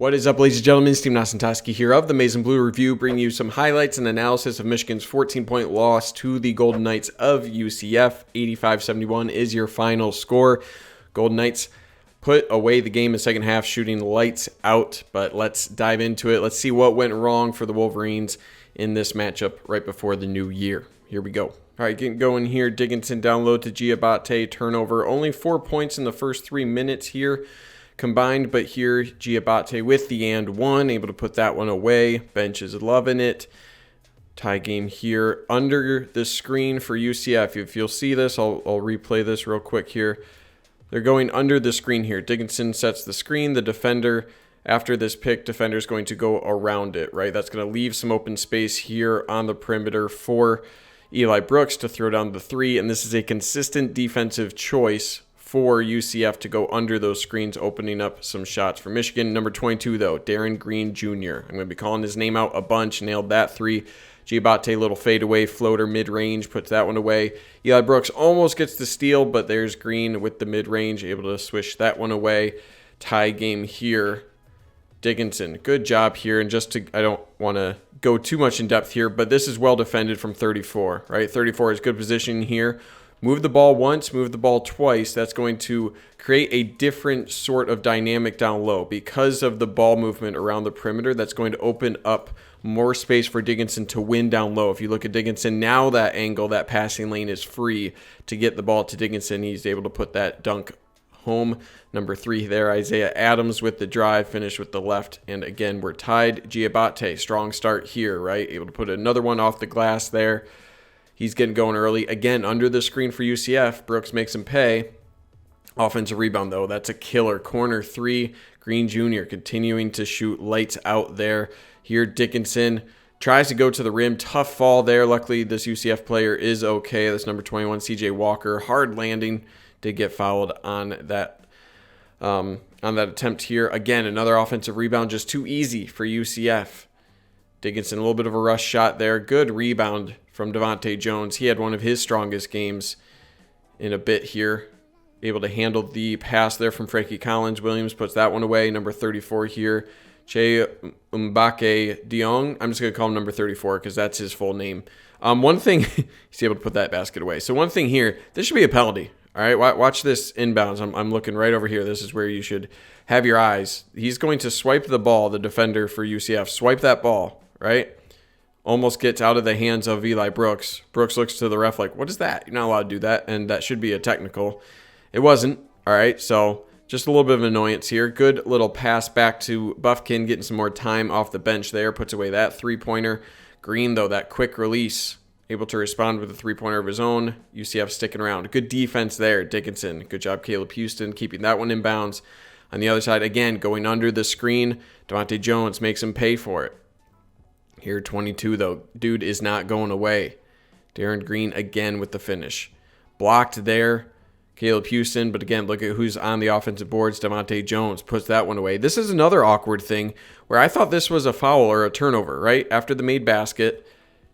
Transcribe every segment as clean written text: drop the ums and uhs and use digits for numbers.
What is up, ladies and gentlemen? Steve Nasantoski here of the Maize and Blue Review, bringing you some highlights and analysis of Michigan's 14-point loss to the Golden Knights of UCF. 85-71 is your final score. Golden Knights put away the game in the second half, shooting lights out, but let's dive into it. Let's see what went wrong for the Wolverines in this matchup right before the new year. Here we go. All right, getting going here. Dickinson down low to Giabate, turnover. Only 4 points in the first 3 minutes here combined, but here Giabate with the and one, able to put that one away. Bench is loving it. Tie game here under the screen for UCF. If you'll see this, I'll replay this real quick here. They're going under the screen here. Dickinson sets the screen. The defender, after this pick, defender is going to go around it, right? That's going to leave some open space here on the perimeter for Eli Brooks to throw down the three, and this is a consistent defensive choice for UCF to go under those screens, opening up some shots for Michigan. Number 22, though, Darren Green Jr. I'm going to be calling his name out a bunch. Nailed that three. Giabate, little fadeaway floater mid-range, puts that one away. Eli Brooks almost gets the steal, but there's Green with the mid-range, able to swish that one away. Tie game here. Dickinson, good job here. And I don't want to go too much in depth here, but this is well defended from 34, right? 34 is good position here. Move the ball once, move the ball twice. That's going to create a different sort of dynamic down low. Because of the ball movement around the perimeter, that's going to open up more space for Dickinson to win down low. If you look at Dickinson, now that angle, that passing lane is free to get the ball to Dickinson. He's able to put that dunk home. Number 3 there, Isaiah Adams with the drive, finished with the left. And again, we're tied. Giabate, strong start here, right? Able to put another one off the glass there. He's getting going early. Again, under the screen for UCF. Brooks makes him pay. Offensive rebound, though. That's a killer. Corner 3. Green Jr. continuing to shoot lights out there. Here, Dickinson tries to go to the rim. Tough fall there. Luckily, this UCF player is okay. That's number 21, CJ Walker. Hard landing. Did get fouled on that attempt here. Again, another offensive rebound. Just too easy for UCF. Dickinson, a little bit of a rush shot there. Good rebound from Devante Jones. He had one of his strongest games in a bit here. Able to handle the pass there from Frankie Collins. Williams puts that one away. Number 34 here, Che Mbake Diong. I'm just going to call him number 34 because that's his full name. One thing, he's able to put that basket away. So one thing here, this should be a penalty. All right, watch this inbounds. I'm looking right over here. This is where you should have your eyes. He's going to swipe the ball, the defender for UCF. Swipe that ball, right? Almost gets out of the hands of Eli Brooks. Brooks looks to the ref like, what is that? You're not allowed to do that, and that should be a technical. It wasn't. All right, so just a little bit of annoyance here. Good little pass back to Buffkin, getting some more time off the bench there. Puts away that three-pointer. Green, though, that quick release, able to respond with a three-pointer of his own. UCF sticking around. Good defense there, Dickinson. Good job, Caleb Houston, keeping that one in bounds. On the other side, again, going under the screen. Devante Jones makes him pay for it. Here, 22, though. Dude is not going away. Darren Green again with the finish. Blocked there, Caleb Houston. But again, look at who's on the offensive boards. Devante Jones puts that one away. This is another awkward thing where I thought this was a foul or a turnover, right? After the made basket.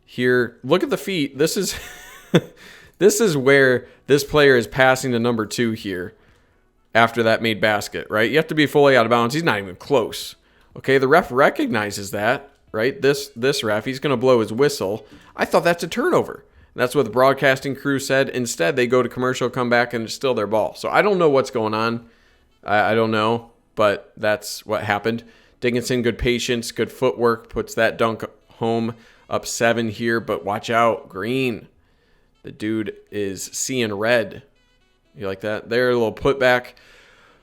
Here, look at the feet. This is this is where this player is passing to number 2 here after that made basket, right? You have to be fully out of bounds. He's not even close. Okay, the ref recognizes that. Right, this ref, he's going to blow his whistle. I thought that's a turnover. That's what the broadcasting crew said. Instead, they go to commercial, come back, and it's still their ball. So I don't know what's going on. I don't know, but that's what happened. Dickinson, good patience, good footwork, puts that dunk home, up 7 here. But watch out, Green. The dude is seeing red. You like that? There, a little putback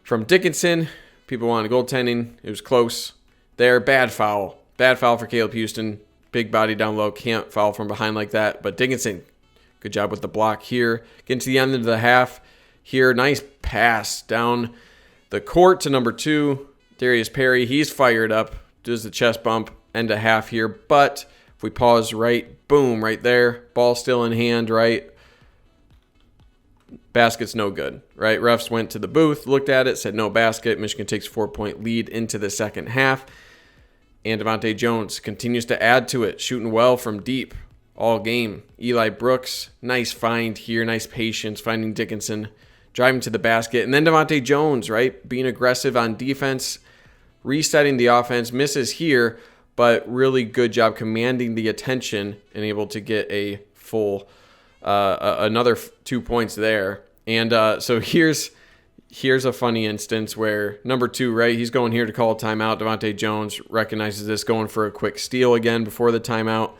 from Dickinson. People wanted goaltending. It was close. There, bad foul. Bad foul for Caleb Houston. Big body down low. Can't foul from behind like that. But Dickinson, good job with the block here. Getting to the end of the half here. Nice pass down the court to number 2. Darius Perry, he's fired up. Does the chest bump. End of half here. But if we pause right, boom, right there. Ball still in hand, right? Basket's no good, right? Refs went to the booth, looked at it, said no basket. Michigan takes 4-point lead into the second half. And Devante Jones continues to add to it, shooting well from deep all game. Eli Brooks, nice find here, nice patience, finding Dickinson, driving to the basket. And then Devante Jones, right, being aggressive on defense, resetting the offense. Misses here, but really good job commanding the attention and able to get a full another 2 points there. And so here's a funny instance where number 2, right, he's going here to call a timeout. Devante Jones recognizes this, going for a quick steal again before the timeout.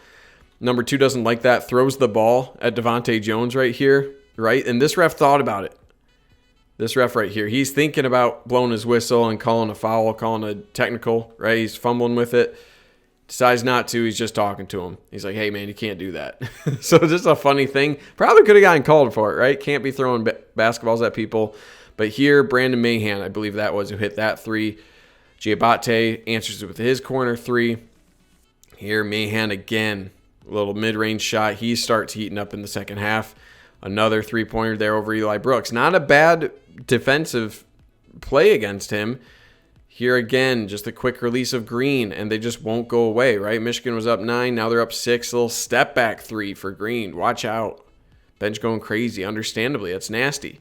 Number 2 doesn't like that, throws the ball at Devante Jones right here, right? And this ref thought about it. This ref right here, he's thinking about blowing his whistle and calling a foul, calling a technical, right? He's fumbling with it. Decides not to. He's just talking to him. He's like, hey, man, you can't do that. So just a funny thing. Probably could have gotten called for it, right? Can't be throwing basketballs at people. But here, Brandon Mahan, I believe that was, who hit that 3. Devante answers it with his corner 3. Here, Mahan again. A little mid-range shot. He starts heating up in the second half. Another 3-pointer there over Eli Brooks. Not a bad defensive play against him. Here again, just a quick release of Green, and they just won't go away, right? Michigan was up 9. Now they're up 6. A little step back 3 for Green. Watch out. Bench going crazy. Understandably, that's nasty.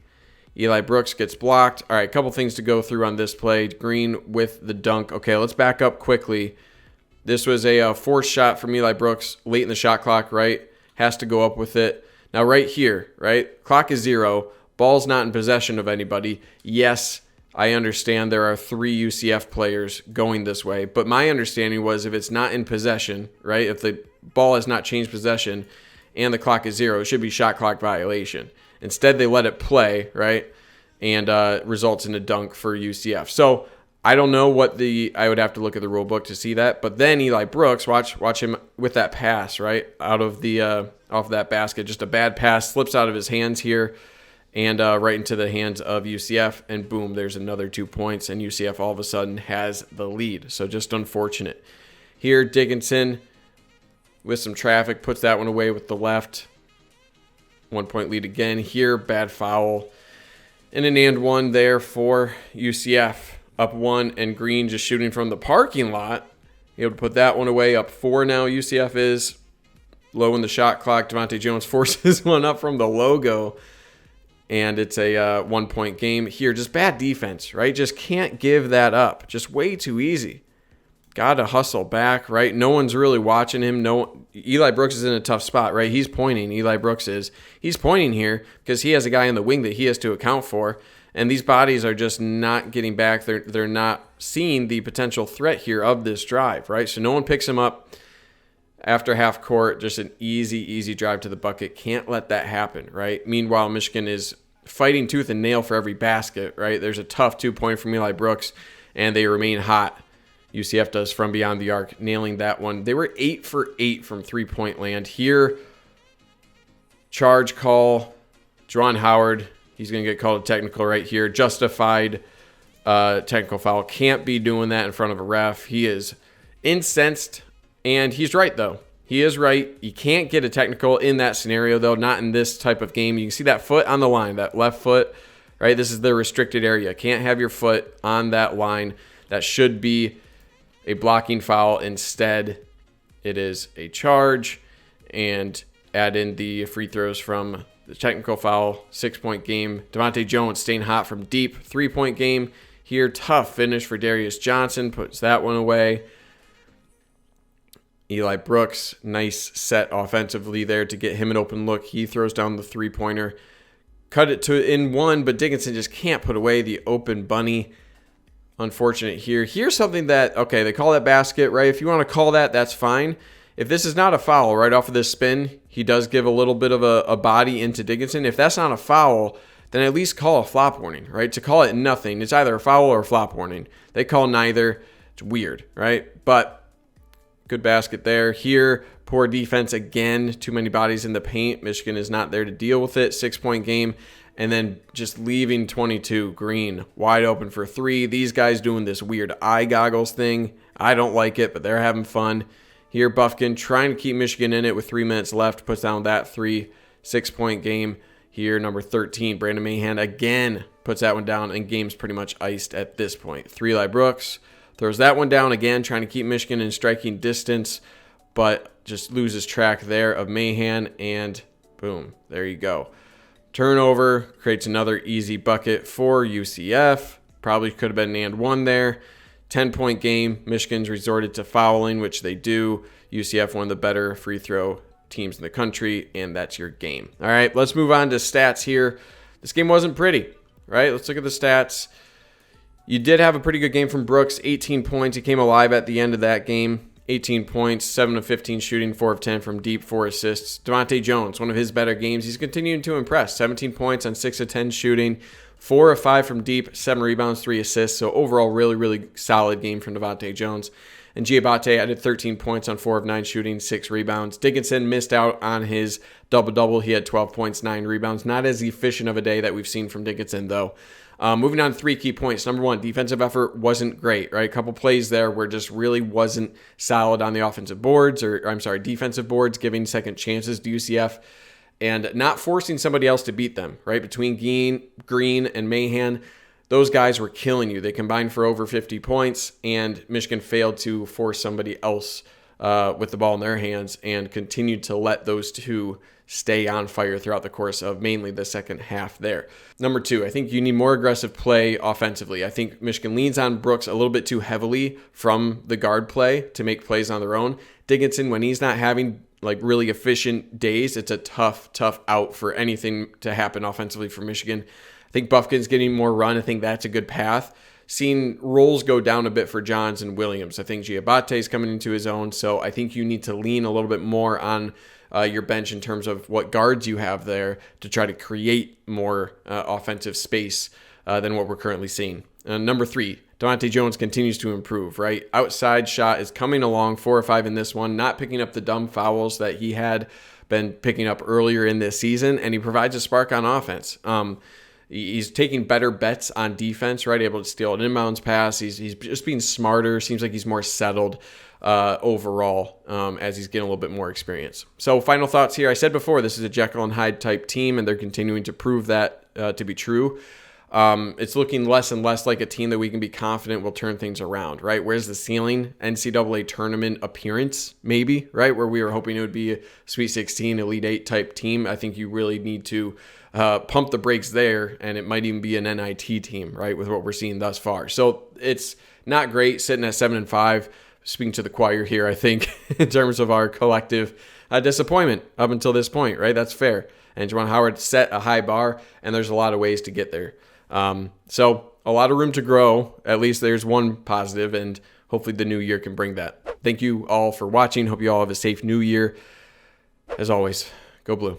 Eli Brooks gets blocked. All right, a couple things to go through on this play. Green with the dunk. Okay, let's back up quickly. This was a forced shot from Eli Brooks late in the shot clock, right? Has to go up with it. Now right here, right? Clock is 0. Ball's not in possession of anybody. Yes, I understand there are 3 UCF players going this way, but my understanding was if it's not in possession, right? If the ball has not changed possession and the clock is 0, it should be shot clock violation. Instead, they let it play, right? And results in a dunk for UCF. So I don't know what I would have to look at the rule book to see that. But then Eli Brooks, watch him with that pass, right? Out of the off that basket. Just a bad pass, slips out of his hands here and right into the hands of UCF. And boom, there's another 2 points. And UCF all of a sudden has the lead. So just unfortunate. Here, Dickinson with some traffic puts that one away with the left. 1 point lead again. Here, bad foul. And an and 1 there for UCF. Up 1, and Green just shooting from the parking lot. Able to put that one away. Up 4 now. UCF is low in the shot clock. Devante Jones forces one up from the logo. And it's a 1 point game. Here, just bad defense, right? Just can't give that up. Just way too easy. Got to hustle back, right? No one's really watching him. Eli Brooks is in a tough spot, right? He's pointing. Eli Brooks is. He's pointing here because he has a guy in the wing that he has to account for. And these bodies are just not getting back. They're not seeing the potential threat here of this drive, right? So no one picks him up after half court. Just an easy drive to the bucket. Can't let that happen, right? Meanwhile, Michigan is fighting tooth and nail for every basket, right? There's a tough 2-point from Eli Brooks, and they remain hot. UCF does from beyond the arc, nailing that one. They were 8 for 8 from 3-point land. Here, charge call, Juwan Howard. He's going to get called a technical right here. Justified technical foul. Can't be doing that in front of a ref. He is incensed, and he's right, though. He is right. You can't get a technical in that scenario, though, not in this type of game. You can see that foot on the line, that left foot, right? This is the restricted area. Can't have your foot on that line. That should be a blocking foul. Instead, it is a charge, and add in the free throws from the technical foul. 6-point game. Devante Jones staying hot from deep. 3-point game here. Tough finish for Darius Johnson. Puts that one away. Eli Brooks, nice set offensively there to get him an open look. He throws down the 3-pointer. Cut it to in 1, but Dickinson just can't put away the open bunny. Unfortunate here. Here's something that, okay, they call that basket, right? If you want to call that, that's fine. If this is not a foul right off of this spin, he does give a little bit of a body into Dickinson. If that's not a foul, then at least call a flop warning, right? To call it nothing, it's either a foul or a flop warning. They call neither. It's weird, right? But good basket there. Here, poor defense again. Too many bodies in the paint. Michigan is not there to deal with it. 6-point game. And then just leaving 22. Green wide open for 3. These guys doing this weird eye goggles thing. I don't like it, but they're having fun. Here, Buffkin trying to keep Michigan in it with 3 minutes left. Puts down that 3. 6-point game. Here, number 13, Brandon Mahan again puts that one down, and game's pretty much iced at this point. 3 Eli Brooks throws that one down again, trying to keep Michigan in striking distance, but just loses track there of Mahan, and boom, there you go. Turnover creates another easy bucket for UCF. Probably could have been an and 1 there. 10-point game. Michigan's resorted to fouling, which they do. UCF, one of the better free throw teams in the country, and that's your game. All right, let's move on to stats here. This game wasn't pretty, right? Let's look at the stats. You did have a pretty good game from Brooks, 18 points. He came alive at the end of that game. 18 points, 7 of 15 shooting, 4 of 10 from deep, 4 assists. Devante Jones, one of his better games. He's continuing to impress. 17 points on 6 of 10 shooting, 4 of 5 from deep, 7 rebounds, 3 assists. So overall, really, really solid game from Devante Jones. And Giabate added 13 points on 4 of 9 shooting, 6 rebounds. Dickinson missed out on his double-double. He had 12 points, 9 rebounds. Not as efficient of a day that we've seen from Dickinson, though. Moving on to 3 key points. Number 1, defensive effort wasn't great, right? A couple plays there where just really wasn't solid on the offensive boards, defensive boards, giving second chances to UCF and not forcing somebody else to beat them, right? Between Green and Mahan, those guys were killing you. They combined for over 50 points, and Michigan failed to force somebody else with the ball in their hands and continued to let those two stay on fire throughout the course of mainly the second half there. Number 2, I think you need more aggressive play offensively. I think Michigan leans on Brooks a little bit too heavily from the guard play to make plays on their own. Dickinson, when he's not having like really efficient days, it's a tough out for anything to happen offensively for Michigan. I think Buffkin's getting more run. I think that's a good path. Seeing roles go down a bit for Johns and Williams. I think Giabate's coming into his own, so I think you need to lean a little bit more on your bench in terms of what guards you have there to try to create more offensive space than what we're currently seeing. Number 3, Devante Jones continues to improve, right? Outside shot is coming along, 4 or 5 in this one, not picking up the dumb fouls that he had been picking up earlier in this season, and he provides a spark on offense. He's taking better bets on defense, right? Able to steal an inbounds pass. He's just being smarter. Seems like he's more settled overall as he's getting a little bit more experience. So final thoughts here. I said before, this is a Jekyll and Hyde type team, and they're continuing to prove that to be true. It's looking less and less like a team that we can be confident will turn things around, right? Where's the ceiling? NCAA tournament appearance, maybe, right? Where we were hoping it would be a Sweet 16, Elite 8 type team. I think you really need to pump the brakes there, and it might even be an NIT team, right, with what we're seeing thus far. So it's not great sitting at 7-5. Speaking to the choir here, I think, in terms of our collective disappointment up until this point, right? That's fair. And Juwan Howard set a high bar, and there's a lot of ways to get there. So a lot of room to grow. At least there's one positive, and hopefully the new year can bring that. Thank you all for watching. Hope you all have a safe new year. As always, go blue.